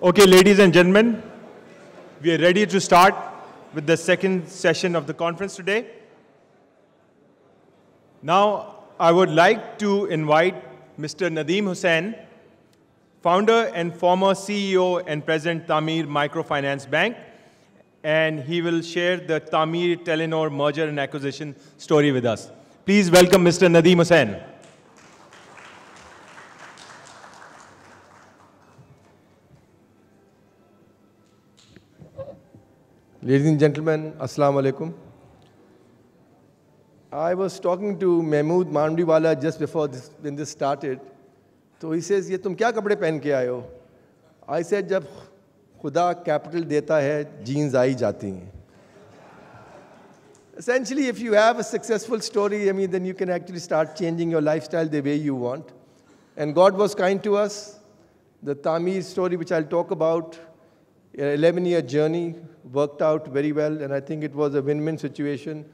Okay, ladies and gentlemen, we are ready to start with the second session of the conference today. Now, I would like to invite Mr. Nadeem Hussain, founder and former CEO and president Taamir Microfinance Bank, and he will share the Taamir Telenor merger and acquisition story with us. Please welcome Mr. Nadeem Hussain. Ladies and gentlemen, Assalamu alaikum. I was talking to Mahmood Mandiwala just before when this started. So he says, "ये तुम क्या कपड़े पहन के आए हो?" I said, "जब खुदा capital देता है, jeans आई जाती हैं." Essentially, if you have a successful story, then you can actually start changing your lifestyle the way you want. And God was kind to us. The Taamir story, which I'll talk about, an 11-year journey, worked out very well, and I think it was a win-win situation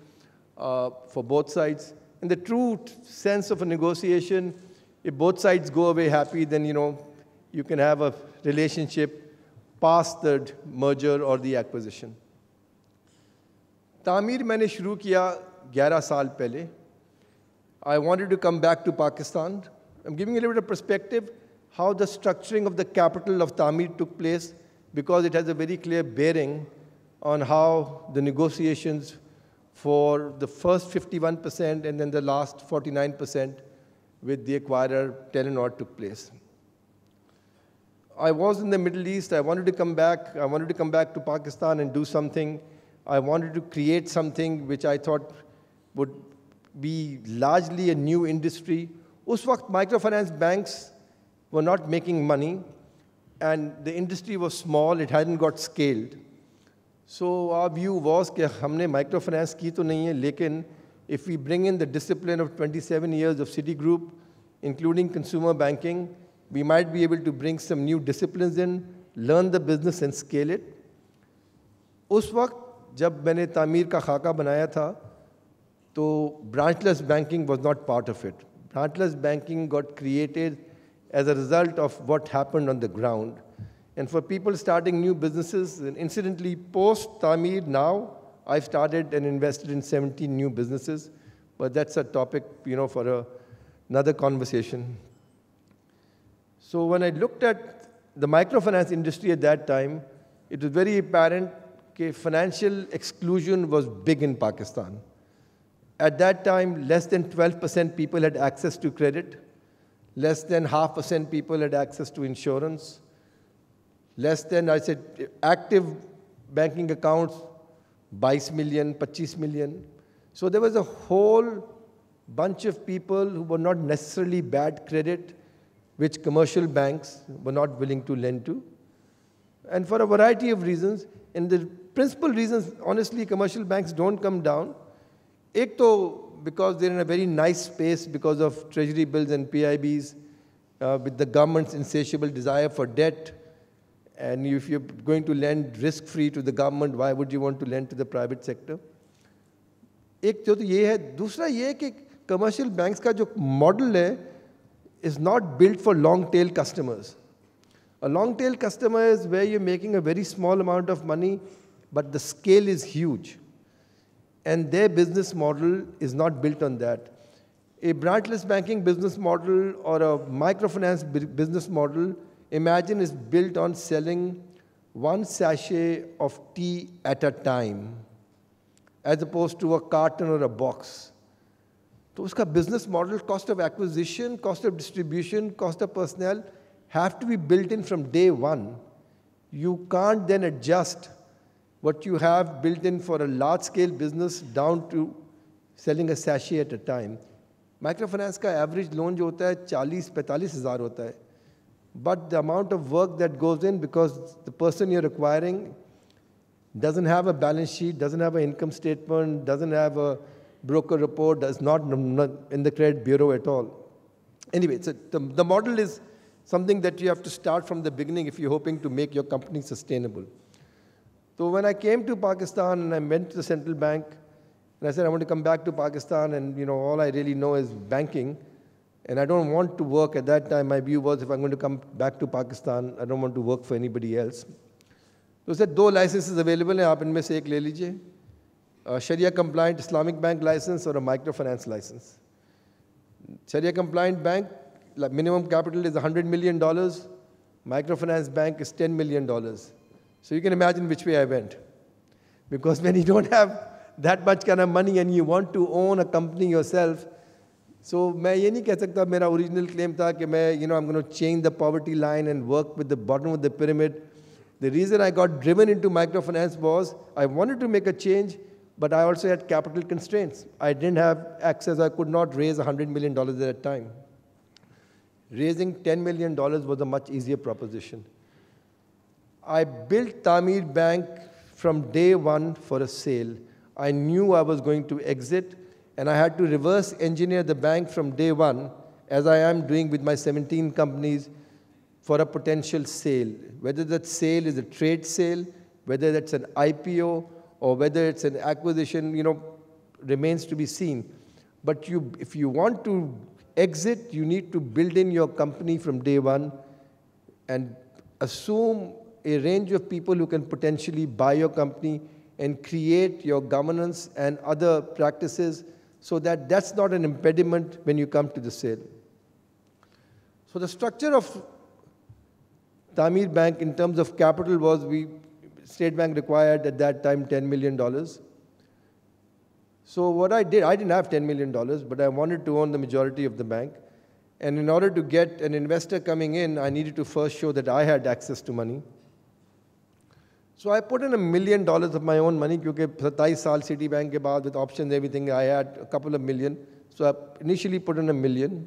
for both sides. In the true sense of a negotiation, if both sides go away happy, then you can have a relationship past the merger or the acquisition. Taamir मैंने शुरू किया 11 साल पहले. I wanted to come back to Pakistan. I'm giving a little bit of perspective how the structuring of the capital of Taamir took place, because it has a very clear bearing on how the negotiations for the first 51% and then the last 49% with the acquirer Telenor took place. I was in the Middle East. I wanted to come back. I wanted to come back to Pakistan and do something. I wanted to create something which I thought would be largely a new industry. Us waqt microfinance banks were not making money, and the industry was small. It hadn't got scaled. So our view was that हमने microfinance की तो नहीं है, लेकिन if we bring in the discipline of 27 years of Citigroup, including consumer banking, we might be able to bring some new disciplines in, learn the business and scale it. उस वक्त जब मैंने तामीर का खाका बनाया था, तो branchless banking was not part of it. Branchless banking got created as a result of what happened on the ground. And for people starting new businesses, and incidentally, post-Taamir now, I've started and invested in 17 new businesses, but that's a topic, for another conversation. So when I looked at the microfinance industry at that time, it was very apparent that financial exclusion was big in Pakistan. At that time, less than 12% people had access to credit. Less than 0.5% people had access to insurance. Less than, active banking accounts, 22 million, 25 million. So there was a whole bunch of people who were not necessarily bad credit, which commercial banks were not willing to lend to. And for a variety of reasons, and the principal reasons, honestly, commercial banks don't come down. Ek to, because they're in a very nice space because of treasury bills and PIBs, with the government's insatiable desire for debt. And if you're going to lend risk-free to the government, why would you want to lend to the private sector? एक तो ये है, दूसरा ये है कि commercial banks का जो model है is not built for long-tail customers. A long-tail customer is where you're making a very small amount of money, but the scale is huge. And their business model is not built on that. A branchless banking business model or a microfinance business model, imagine, is built on selling one sachet of tea at a time, as opposed to a carton or a box. So uska business model, cost of acquisition, cost of distribution, cost of personnel have to be built in from day one. You can't then adjust what you have built in for a large-scale business down to selling a sachet at a time. Microfinance का average loan जो होता है 40-45 हज़ार होता है. But the amount of work that goes in, because the person you're acquiring doesn't have a balance sheet, doesn't have an income statement, doesn't have a broker report, does not in the credit bureau at all. Anyway, so the model is something that you have to start from the beginning if you're hoping to make your company sustainable. So when I came to Pakistan and I went to the central bank, and I said, I want to come back to Pakistan, and all I really know is banking. And I don't want to work at that time. My view was if I'm going to come back to Pakistan, I don't want to work for anybody else. So I said, 2 licenses available हैं, आप इनमें से एक ले लीजिए. Sharia compliant Islamic bank license or a microfinance license. Sharia compliant bank, minimum capital is $100 million. Microfinance bank is $10 million. So you can imagine which way I went. Because when you don't have that much kind of money and you want to own a company yourself, so मैं ये नहीं कह सकता मेरा original claim था कि मैं, I'm going to change the poverty line and work with the bottom of the pyramid. The reason I got driven into microfinance was I wanted to make a change, but I also had capital constraints. I didn't have access. I could not raise $100 million at that time. Raising $10 million was a much easier proposition. I built Taamir Bank from day one for a sale. I knew I was going to exit, and I had to reverse engineer the bank from day one, as I am doing with my 17 companies, for a potential sale. Whether that sale is a trade sale, whether that's an IPO, or whether it's an acquisition, remains to be seen. But if you want to exit, you need to build in your company from day one and assume a range of people who can potentially buy your company and create your governance and other practices so that that's not an impediment when you come to the sale. So the structure of Taamir Bank in terms of capital was State Bank required at that time $10 million. So what I did, I didn't have $10 million, but I wanted to own the majority of the bank. And in order to get an investor coming in, I needed to first show that I had access to money. So I put in $1 million of my own money, because 27 saal Citibank ke baad, with options, everything, I had a couple of million. So I initially put in $1 million.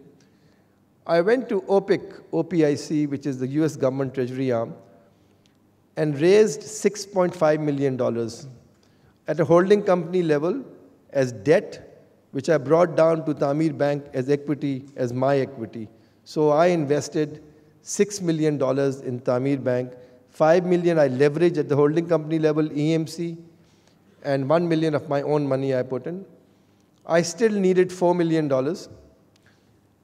I went to OPIC, which is the US government treasury arm, and raised $6.5 million at a holding company level as debt, which I brought down to Taamir Bank as equity, as my equity. So I invested $6 million in Taamir Bank. $5 million I leveraged at the holding company level, EMC, and $1 million of my own money I put in. I still needed $4 million.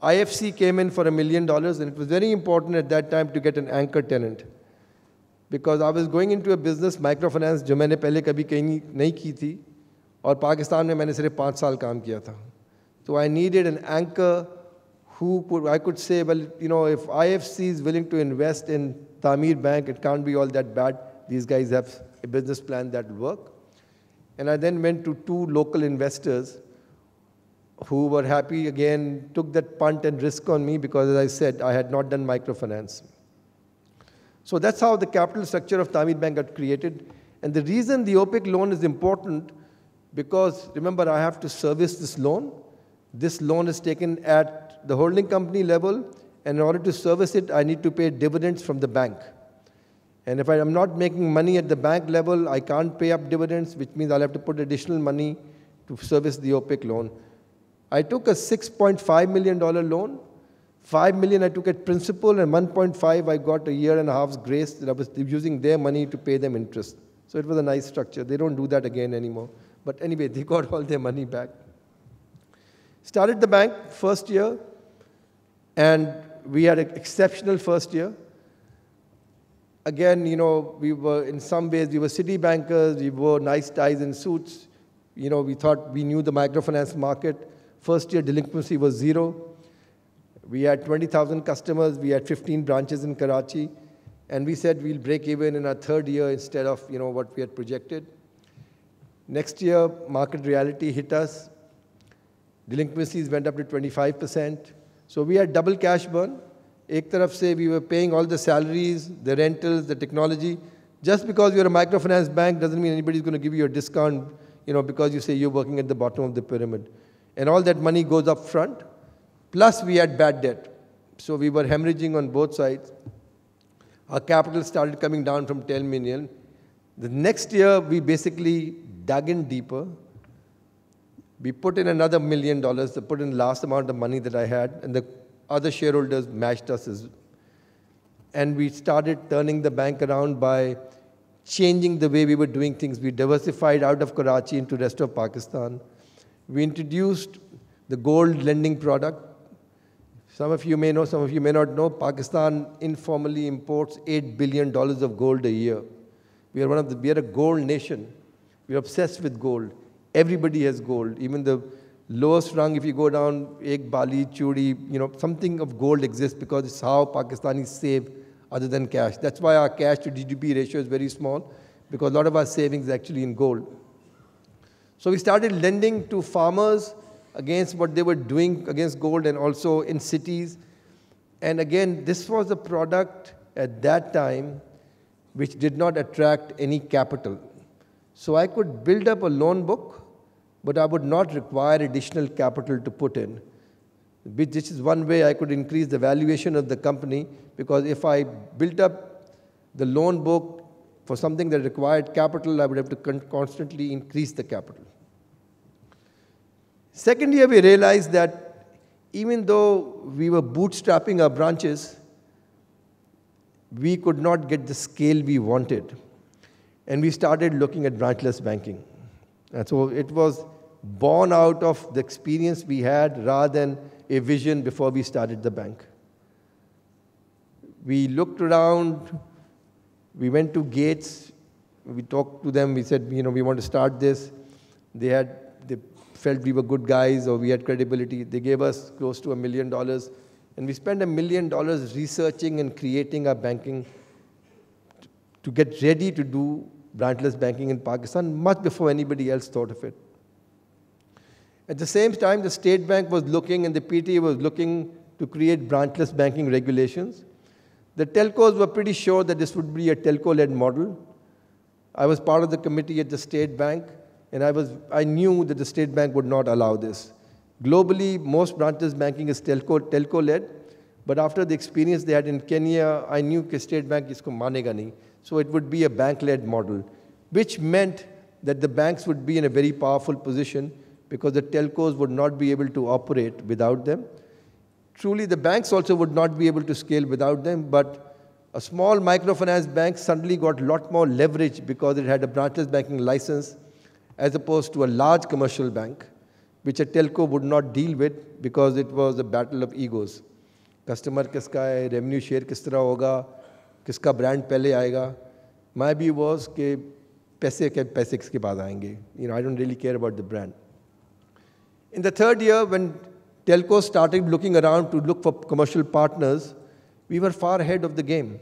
IFC came in for $1 million, and it was very important at that time to get an anchor tenant. Because I was going into a business, microfinance, जो मैंने पहले कभी कहीं नहीं की थी, और पाकिस्तान में मैंने सिर्फ 5 साल काम किया था. So I needed an anchor I could say, well, if IFC is willing to invest in Taamir Bank, it can't be all that bad. These guys have a business plan that will work. And I then went to 2 local investors who were happy, again, took that punt and risk on me because, as I said, I had not done microfinance. So that's how the capital structure of Taamir Bank got created. And the reason the OPIC loan is important, because remember, I have to service this loan. This loan is taken at the holding company level, and in order to service it, I need to pay dividends from the bank. And if I am not making money at the bank level, I can't pay up dividends, which means I'll have to put additional money to service the OPIC loan. I took a $6.5 million loan. $5 million I took at principal, and $1.5 I got a year and a half's grace that I was using their money to pay them interest. So it was a nice structure. They don't do that again anymore. But anyway, they got all their money back. Started the bank first year, and we had an exceptional first year. Again, we were, in some ways, we were city bankers, we wore nice ties and suits. We thought we knew the microfinance market. First year delinquency was 0. We had 20,000 customers, we had 15 branches in Karachi, and we said we'll break even in our 3rd year instead of what we had projected. Next year, market reality hit us. Delinquencies went up to 25%. So we had double cash burn. Ek taraf se we were paying all the salaries, the rentals, the technology. Just because you're a microfinance bank doesn't mean anybody's going to give you a discount, because you say you're working at the bottom of the pyramid. And all that money goes up front. Plus we had bad debt. So we were hemorrhaging on both sides. Our capital started coming down from 10 million. The next year, we basically dug in deeper. We put in another $1 million, to put in the last amount of money that I had, and the other shareholders matched us. And we started turning the bank around by changing the way we were doing things. We diversified out of Karachi into the rest of Pakistan. We introduced the gold lending product. Some of you may know, some of you may not know, Pakistan informally imports $8 billion of gold a year. We are a gold nation. We are obsessed with gold. Everybody has gold. Even the lowest rung, if you go down, ek bali, chudi, something of gold exists because it's how Pakistanis save other than cash. That's why our cash to GDP ratio is very small, because a lot of our savings is actually in gold. So we started lending to farmers against what they were doing against gold, and also in cities. And again, this was a product at that time which did not attract any capital. So I could build up a loan book, but I would not require additional capital to put in. This is one way I could increase the valuation of the company, because if I built up the loan book for something that required capital, I would have to constantly increase the capital. Second year, we realized that even though we were bootstrapping our branches, we could not get the scale we wanted. And we started looking at branchless banking. And so it was born out of the experience we had rather than a vision before we started the bank. We looked around, we went to Gates, we talked to them, we said, we want to start this. They felt we were good guys or we had credibility. They gave us close to $1 million. And we spent $1 million researching and creating our banking to get ready to do branchless banking in Pakistan much before anybody else thought of it. At the same time, the State Bank was looking and the PTA was looking to create branchless banking regulations. The telcos were pretty sure that this would be a telco-led model. I was part of the committee at the State Bank, and I knew that the State Bank would not allow this. Globally, most branchless banking is telco-led, but after the experience they had in Kenya, I knew that State Bank isko manega nahi. So it would be a bank-led model, which meant that the banks would be in a very powerful position because the telcos would not be able to operate without them. Truly, the banks also would not be able to scale without them, but a small microfinance bank suddenly got a lot more leverage because it had a branchless banking license as opposed to a large commercial bank, which a telco would not deal with because it was a battle of egos. Customer kiska hai, revenue share kis tarah hoga, kiska brand pehle aayega. My view was ke paise kiske paas aayenge. I don't really care about the brand. In the third year, when telcos started looking around to look for commercial partners, we were far ahead of the game.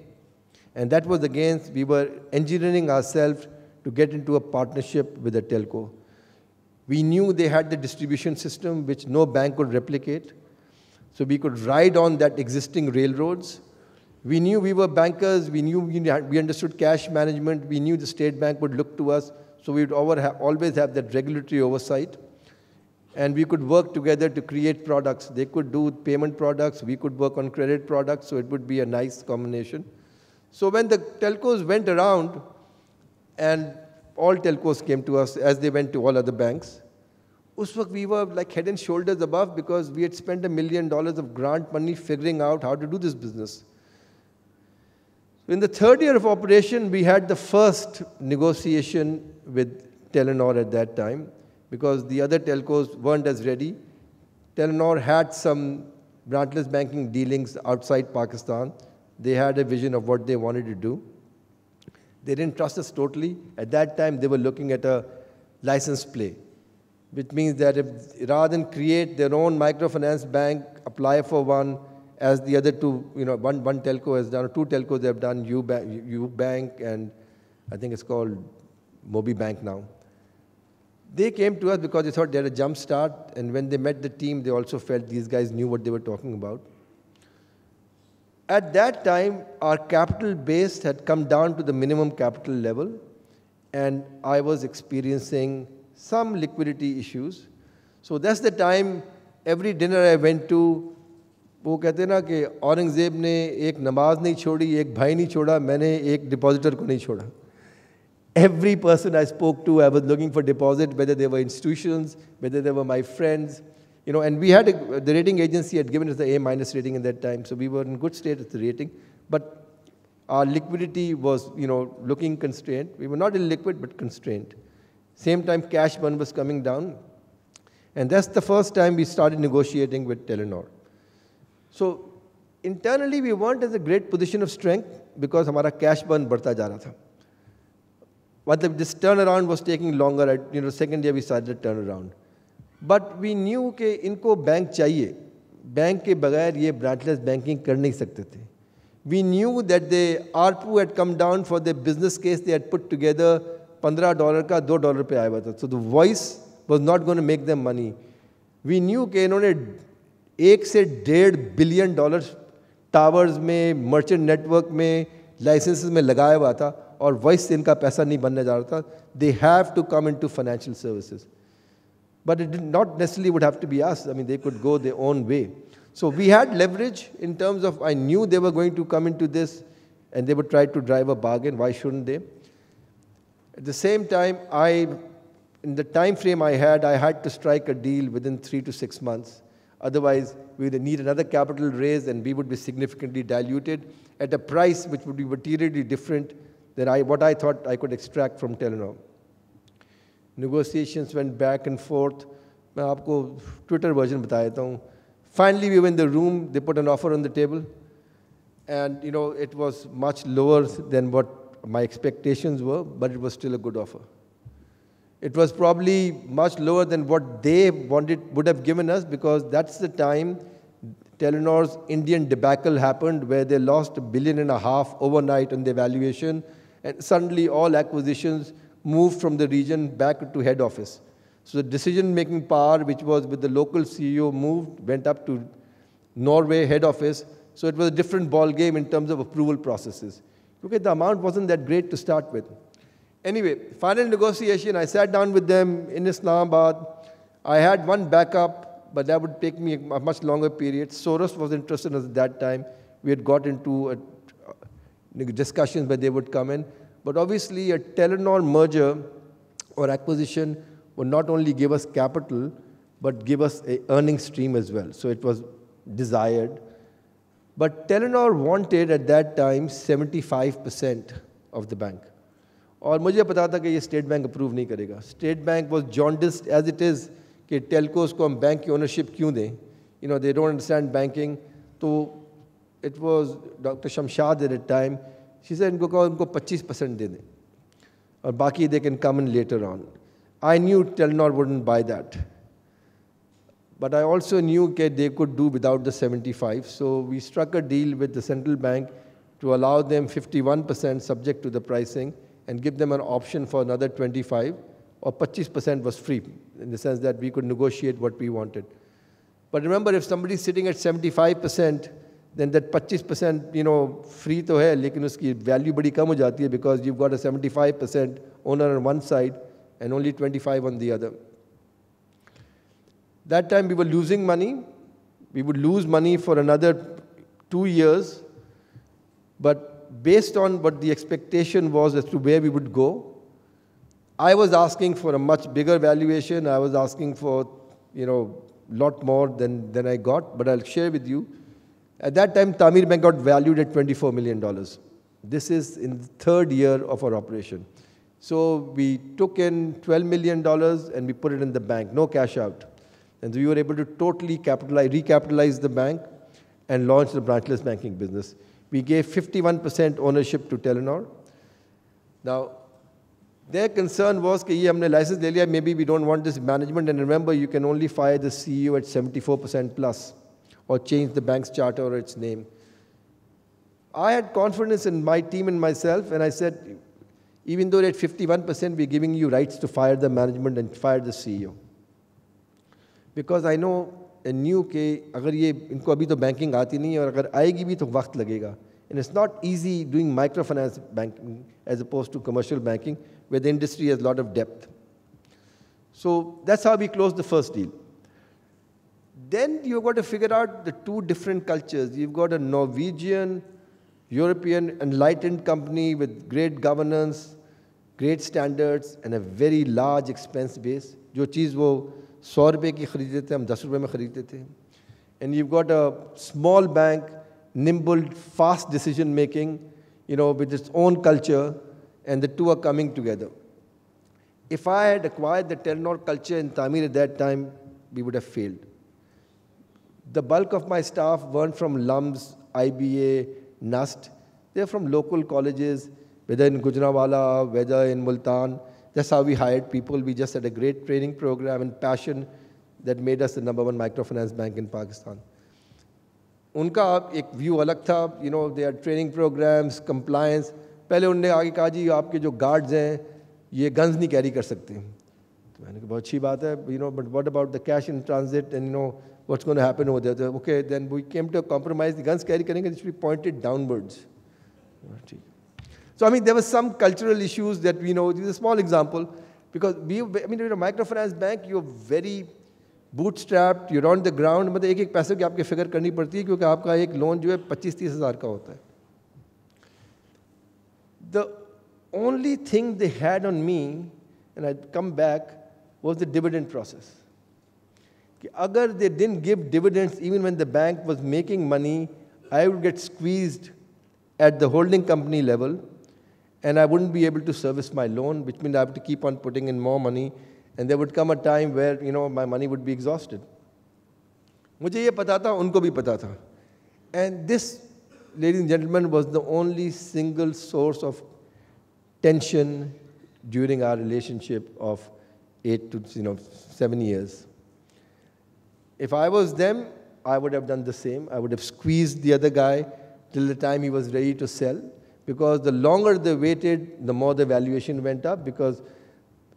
And that was again, we were engineering ourselves to get into a partnership with a telco. We knew they had the distribution system which no bank could replicate. So we could ride on that existing railroads. We knew we were bankers. We knew we understood cash management. We knew the State Bank would look to us. So we would always have that regulatory oversight. And we could work together to create products. They could do payment products. We could work on credit products. So it would be a nice combination. So when the telcos went around, and all telcos came to us as they went to all other banks, we were like head and shoulders above because we had spent $1 million of grant money figuring out how to do this business. In the third year of operation, we had the first negotiation with Telenor at that time because the other telcos weren't as ready. Telenor had some branchless banking dealings outside Pakistan. They had a vision of what they wanted to do. They didn't trust us totally. At that time, they were looking at a license play, which means that if, rather than create their own microfinance bank, apply for one, as the other two, one telco has done, or two telcos have done, UBank, and I think it's called Mobi Bank now. They came to us because they thought they had a jump start, and when they met the team, they also felt these guys knew what they were talking about. At that time, our capital base had come down to the minimum capital level, and I was experiencing some liquidity issues. So that's the time, every dinner I went to, वो कहते हैं ना कि औरंगज़ेब ने एक नमाज नहीं छोड़ी, एक भाई नहीं छोड़ा, मैंने एक डिपॉजिटर को नहीं छोड़ा. Every person I spoke to, I was looking for deposit, whether they were institutions, whether they were my friends. And we had the rating agency had given us the A- rating at that time, so we were in good state of the rating. But our liquidity was, looking constrained. We were not illiquid, but constrained. Same time, cash burn was coming down. And that's the first time we started negotiating with Telenor. So internally we weren't in a great position of strength because हमारा cash burn बढ़ता जा रहा था. But this turnaround was taking longer. Second year we started the turnaround. But we knew कि इनको bank चाहिए. Bank के बगैर ये branchless banking कर नहीं सकते थे. We knew that the ARPU had come down for the business case they had put together. $15 का $2 पे आया हुआ था. So the voice was not going to make them money. We knew कि इन्होंने $1 से $1.5 billion टावर्स में, मर्चेंट नेटवर्क में, लाइसेंसेस में लगाया हुआ था और वॉइस से इनका पैसा नहीं बनने जा रहा था. They have to come into financial services. But it did not necessarily would have to be us. I mean, they could go their own way. So we had leverage in terms of, I knew they were going to come into this and they would try to drive a bargain. Why shouldn't they? At the same time, in the time frame I had to strike a deal within 3 to 6 months. Otherwise, we would need another capital raise and we would be significantly diluted at a price which would be materially different than what I thought I could extract from Telenor. Negotiations went back and forth. मैं आपको Twitter version बता देता हूँ. Finally, we were in the room. They put an offer on the table, and it was much lower than what my expectations were, but it was still a good offer. It was probably much lower than what they would have given us, because that's the time Telenor's Indian debacle happened, where they lost $1.5 billion overnight on their valuation, and suddenly all acquisitions moved from the region back to head office. So the decision-making power, which was with the local CEO, went up to Norway head office. So it was a different ball game in terms of approval processes. Okay, the amount wasn't that great to start with. Anyway, final negotiation, I sat down with them in Islamabad. I had one backup, but that would take me a much longer period. Soros was interested at that time. We had got into discussions where they would come in. But obviously, a Telenor merger or acquisition would not only give us capital, but give us an earning stream as well. So it was desired. But Telenor wanted at that time 75% of the bank. और मुझे पता था कि ये state bank approve नहीं करेगा. State bank was jaundiced as it is कि telcos को हम बैंक की ओनरशिप क्यों दें. They don't understand banking. तो it was Dr. Shamshad at the time. She said इनको कहो इनको 25% दे दें और बाकी they can come in later on. I knew Telenor wouldn't buy that. But I also knew that they could do without the 75. So we struck a deal with the central bank to allow them 51% subject to the pricing and give them an option for another 25, or 25% was free, in the sense that we could negotiate what we wanted. But remember, if somebody's sitting at 75%, then that 25%, free to hai, lekin uski value badi kam ho jati hai, because you've got a 75% owner on one side and only 25 on the other. That time we were losing money. We would lose money for another 2 years. But based on what the expectation was as to where we would go, I was asking for a much bigger valuation. I was asking for, lot more than I got. But I'll share with you. At that time, Tamir Bank got valued at $24 million. This is in the 3rd year of our operation. So we took in $12 million and we put it in the bank, no cash out. And we were able to totally recapitalize the bank and launch the branchless banking business. We gave 51% ownership to Telenor. Now, their concern was that we have a license, maybe we don't want this management. And remember, you can only fire the CEO at 74% plus or change the bank's charter or its name. I had confidence in my team and myself, and I said, even though at 51%, we're giving you rights to fire the management and fire the CEO. Because I know and knew that if इनको अभी तो banking आती नहीं है और अगर आएगी भी तो वक्त लगेगा. And it's not easy doing microfinance banking as opposed to commercial banking, where the industry has a lot of depth. So that's how we closed the first deal. Then you've got to figure out the 2 different cultures. You've got a Norwegian, European enlightened company with great governance, great standards, and a very large expense base. जो चीज़ वो 100 रुपए की खरीदते थे, हम 10 रुपए में खरीदते थे. And you've got a small bank, nimble, fast decision making, with its own culture, and the 2 are coming together. If I had acquired the Telenor culture in Tamir at that time, we would have failed. The bulk of my staff weren't from LUMS, IBA, NUST. They're from local colleges, whether in Gujranwala, whether in Multan. That's how we hired people. We just had a great training program and passion that made us the #1 microfinance bank in Pakistan. उनका एक view अलग था, they had training programs, compliance. पहले उन्होंने आगे कहा जी आपके जो guards हैं ये guns नहीं carry कर सकते. तो मैंने कहा बहुत अच्छी बात है, but what about the cash in transit and what's going to happen over there? Okay, then we came to a compromise. The guns carry करेंगे, it should be pointed downwards. So I mean, there were some cultural issues that we know. This is a small example because in a microfinance bank, you're very bootstrapped, you're on the ground. मतलब एक पैसे की आपके figure करनी पड़ती है क्योंकि आपका एक लोन जो है 25-30 हज़ार का होता है. The only thing they had on me, and I'd come back, was the dividend process. कि अगर they didn't give dividends even when the bank was making money, I would get squeezed at the holding company level, and I wouldn't be able to service my loan, which means I have to keep on putting in more money, and there would come a time where my money would be exhausted. मुझे ये पता था, उनको भी पता था. And this, ladies and gentlemen, was the only single source of tension during our relationship of 8 to 7 years. If I was them, I would have done the same. I would have squeezed the other guy till the time he was ready to sell, because the longer they waited, the more the valuation went up, because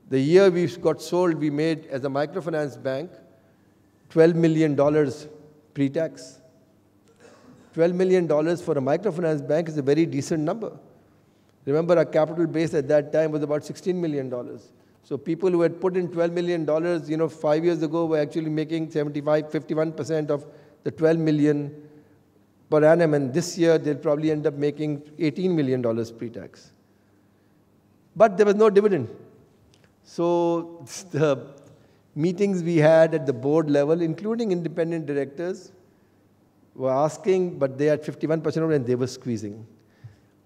the year we got sold, we made, as a microfinance bank, $12 million pre-tax. $12 million for a microfinance bank is a very decent number. Remember, our capital base at that time was about $16 million. So people who had put in $12 million, 5 years ago were actually making 51% of the $12 million per annum. And this year, they'll probably end up making $18 million pre-tax. But there was no dividend. So the meetings we had at the board level, including independent directors, were asking, but they had 51% of it and they were squeezing.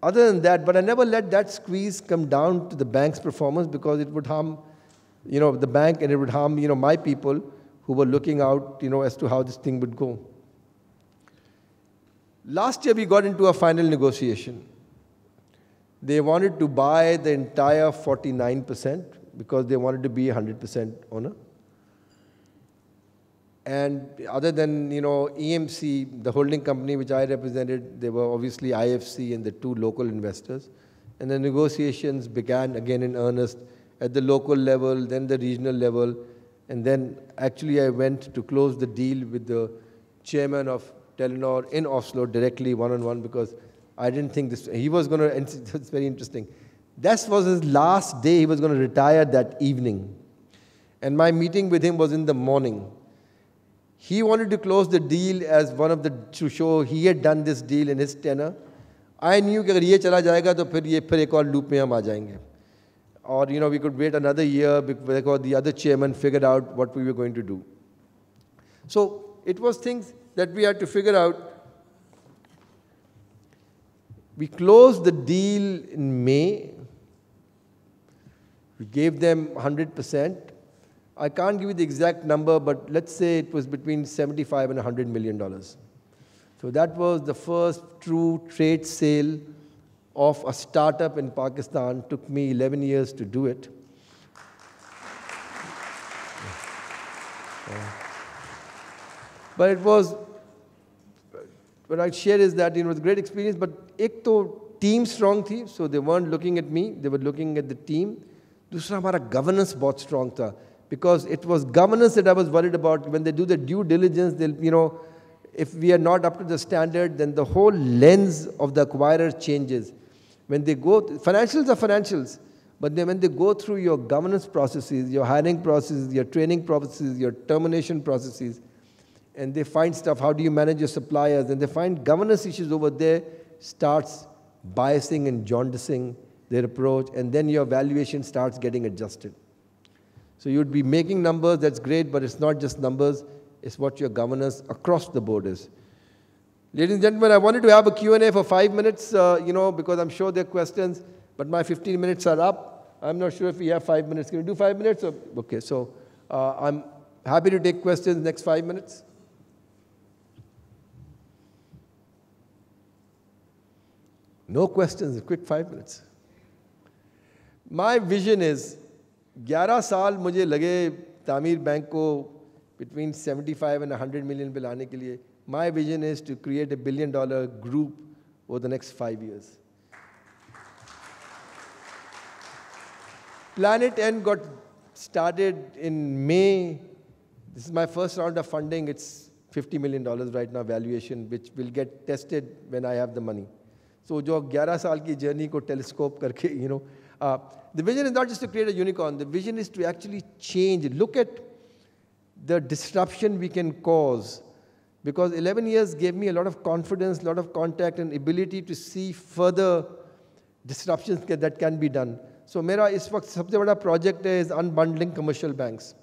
Other than that, but I never let that squeeze come down to the bank's performance, because it would harm, the bank, and it would harm, my people who were looking out, as to how this thing would go. Last year, we got into a final negotiation. They wanted to buy the entire 49% because they wanted to be 100% owner. And other than, EMC, the holding company which I represented, they were obviously IFC and the two local investors. And the negotiations began again in earnest at the local level, then the regional level. And then actually I went to close the deal with the chairman of Telenor in Oslo directly, one-on-one, because I didn't think this, he was going to, and it's very interesting. That was his last day. He was going to retire that evening. And my meeting with him was in the morning. He wanted to close the deal as one of the, to show he had done this deal in his tenure. I knew that if ये चला जाएगा तो फिर एक और loop में हम आ जाएंगे. Or, we could wait another year because the other chairman figured out what we were going to do. So it was things that we had to figure out. We closed the deal in May. We gave them 100%. I can't give you the exact number, but let's say it was between $75 and $100 million. So that was the first true trade sale of a startup in Pakistan. It took me 11 years to do it. But it was, what I'd share is that it was a great experience, but ek to team strong thi, so they weren't looking at me, they were looking at the team. Dusra hamara governance bahut strong tha, because it was governance that I was worried about. When they do the due diligence, they'll, if we are not up to the standard, then the whole lens of the acquirer changes. When they go, financials are financials, but then when they go through your governance processes, your hiring processes, your training processes, your termination processes, and they find stuff, how do you manage your suppliers, and they find governance issues over there, starts biasing and jaundicing their approach, and then your valuation starts getting adjusted. So you'd be making numbers, that's great, but it's not just numbers, it's what your governance across the board is. Ladies and gentlemen, I wanted to have a Q&A for 5 minutes, because I'm sure there are questions, but my 15 minutes are up. I'm not sure if we have 5 minutes. Can we do 5 minutes? Okay, so I'm happy to take questions next 5 minutes. No questions, quick 5 minutes. My vision is, 11 साल मुझे लगे तामीर bank को between 75 and 100 million पे लाने के लिए. My vision is to create $1 billion group over the next 5 years. Planet N got started in May. This is my first round of funding. It's $50 million right now valuation, which will get tested when I have the money. So, जो 11 साल की journey को telescope करके, the vision is not just to create a unicorn. The vision is to actually change. Look at the disruption we can cause. Because 11 years gave me a lot of confidence, a lot of contact, and ability to see further disruptions that can be done. So, मेरा इस वक्त सबसे बड़ा project is unbundling commercial banks.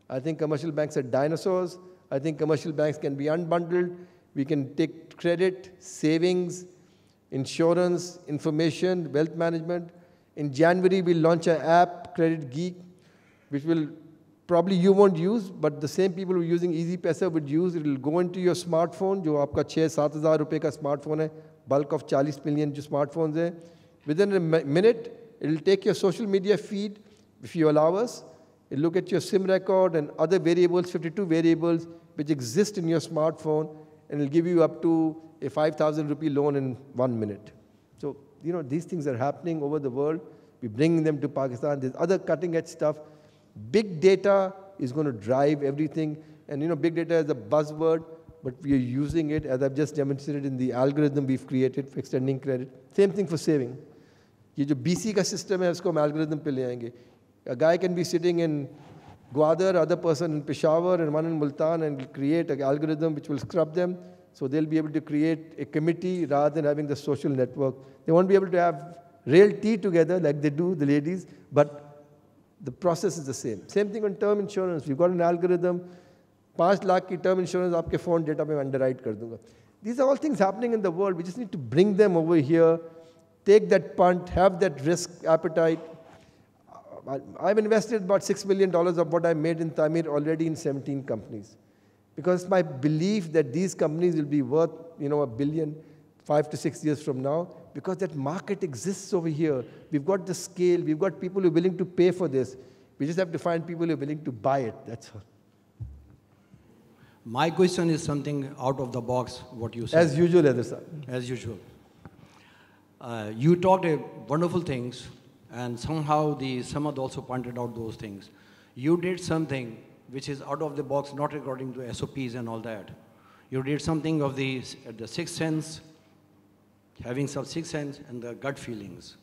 I think commercial banks are dinosaurs. I think commercial banks can be unbundled. We can take credit, savings, insurance, information, wealth management. In January, we'll launch an app, Credit Geek, which will probably you won't use, but the same people who are using EasyPaisa would use. It will go into your smartphone, जो आपका 6-7 हज़ार रुपए का smartphone है, bulk of 40 million जो smartphones हैं. Within a minute, it will take your social media feed, if you allow us. It will look at your SIM record and other variables, 52 variables, which exist in your smartphone, and it will give you up to a 5,000 rupee loan in 1 minute. So, these things are happening over the world. We're bringing them to Pakistan. There's other cutting-edge stuff. Big data is going to drive everything. And, big data is a buzzword, but we are using it, as I've just demonstrated in the algorithm we've created for extending credit. Same thing for saving. ये जो BC का system है, उसको हम algorithm पे ले आएंगे. A guy can be sitting in Gwadar, other person in Peshawar, and one in Multan, and will create an algorithm which will scrub them. So they'll be able to create a committee rather than having the social network. They won't be able to have real tea together like they do, the ladies, but the process is the same. Same thing on term insurance. We've got an algorithm. 5 lakh ki term insurance aapke phone data mein underwrite kar dunga. These are all things happening in the world. We just need to bring them over here, take that punt, have that risk appetite. I've invested about $6 million of what I made in Taamir already in 17 companies. Because it's my belief that these companies will be worth, $1 billion 5 to 6 years from now, because that market exists over here. We've got the scale, we've got people who are willing to pay for this. We just have to find people who are willing to buy it, that's all. My question is something out of the box, what you said. As usual, Edison. As usual. You talked wonderful things, and somehow the Samad also pointed out those things. You did something which is out of the box, not according to SOPs and all that. You did something of the sixth sense, having some sixth sense and the gut feelings.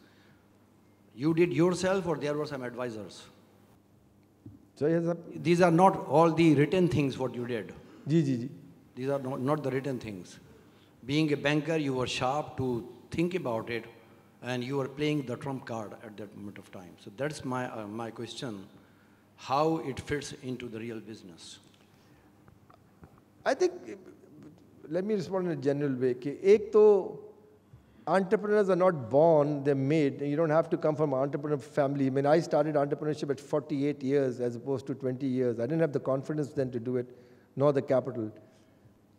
You did yourself, or there were some advisors? So yes, these are not all the written things what you did. Ji. These are not the written things. Being a banker, you were sharp to think about it, and you were playing the trump card at that moment of time. So that's my question, how it fits into the real business. I think, let me respond in a general way. Ek to, entrepreneurs are not born, they're made. You don't have to come from an entrepreneur family. I mean, I started entrepreneurship at 48 years as opposed to 20 years. I didn't have the confidence then to do it, nor the capital.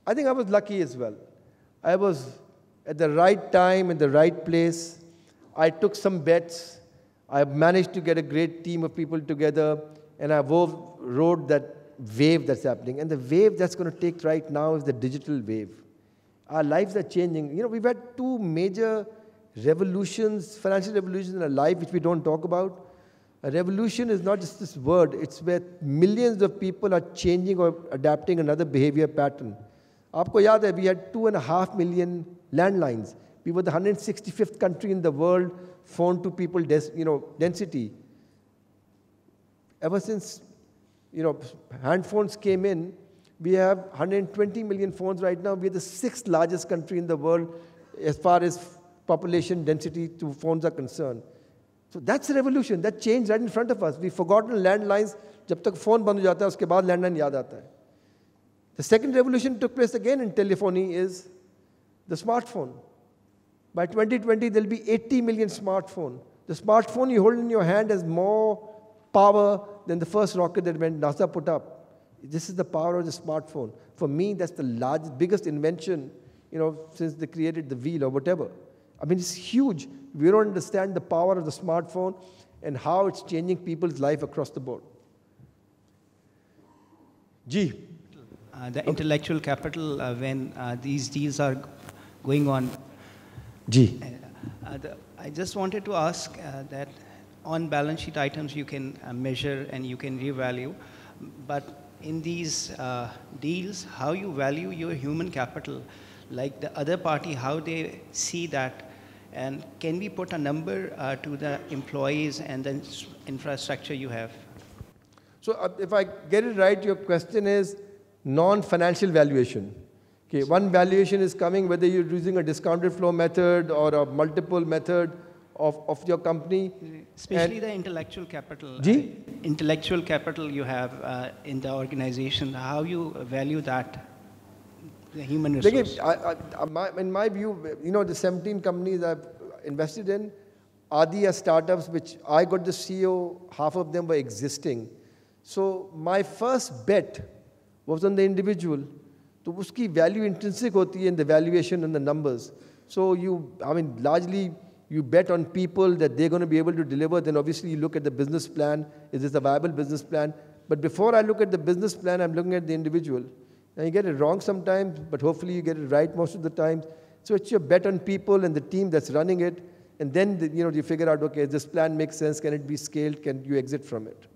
I think I was lucky as well. I was at the right time, in the right place. I took some bets. I managed to get a great team of people together, and I rode that wave that's happening. And the wave that's going to take right now is the digital wave. Our lives are changing. We've had 2 major revolutions, financial revolutions in our life, which we don't talk about. A revolution is not just this word. It's where millions of people are changing or adapting another behavior pattern. Aapko yaad hai, we had 2.5 million landlines. We were the 165th country in the world, phone to people density. Ever since hand phones came in, we have 120 million phones right now. We're the 6th largest country in the world as far as population density to phones are concerned. So that's a revolution. That changed right in front of us. We've forgotten landlines. Jab tak phone band ho jata hai, uske baad landline yaad aata hai. The second revolution took place again in telephony is the smartphone. By 2020, there'll be 80 million smartphones. The smartphone you hold in your hand has more power than the first rocket that NASA put up. This is the power of the smartphone. For me, that's the biggest invention, since they created the wheel or whatever. I mean, it's huge. We don't understand the power of the smartphone and how it's changing people's life across the board. G. The intellectual capital when these deals are going on. G. I just wanted to ask that on balance sheet items you can measure and you can revalue, but in these deals, how you value your human capital, like the other party, how they see that, and can we put a number to the employees and the infrastructure you have? So if I get it right, your question is non-financial valuation. Okay, one valuation is coming whether you're using a discounted flow method or a multiple method of your company. Especially the intellectual capital. G? Intellectual capital you have in the organization, how you value that, the human resource. In my view, you know, the 17 companies I've invested in, Adi are startups which I got the CEO, half of them were existing. So my first bet was on the individual. So uski value intrinsic hoti hai in the valuation and the numbers. So largely you bet on people that they're going to be able to deliver. Then obviously you look at the business plan. Is this a viable business plan? But before I look at the business plan, I'm looking at the individual. Now you get it wrong sometimes, but hopefully you get it right most of the time. So it's your bet on people and the team that's running it. And then you figure out, okay, this plan makes sense. Can it be scaled? Can you exit from it?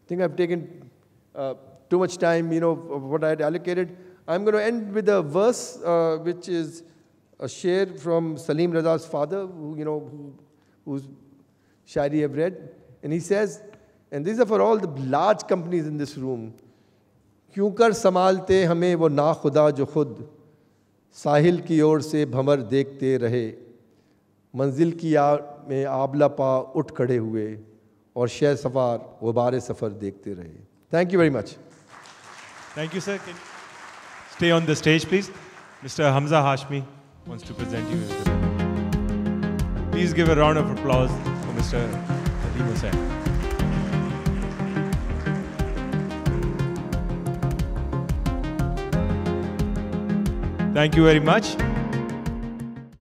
I think I've taken too much time, of what I had allocated. I'm going to end with a verse, which is a share from Salim Raza's father, whose shairi I've read. And he says, and these are for all the large companies in this room, क्यों कर संभालते हमें वो ना खुदा जो खुद साहिल की ओर से भंवर देखते रहे मंजिल की आड़ में आबला पा उठ खड़े हुए और शह सवार गुबारे सफ़र देखते रहे. Thank you very much. Thank you, sir. Can you stay on the stage, please? Mr. Hamza Hashmi wants to present you with the... Please give a round of applause for Mr. Nadeem Hussain. Thank you very much.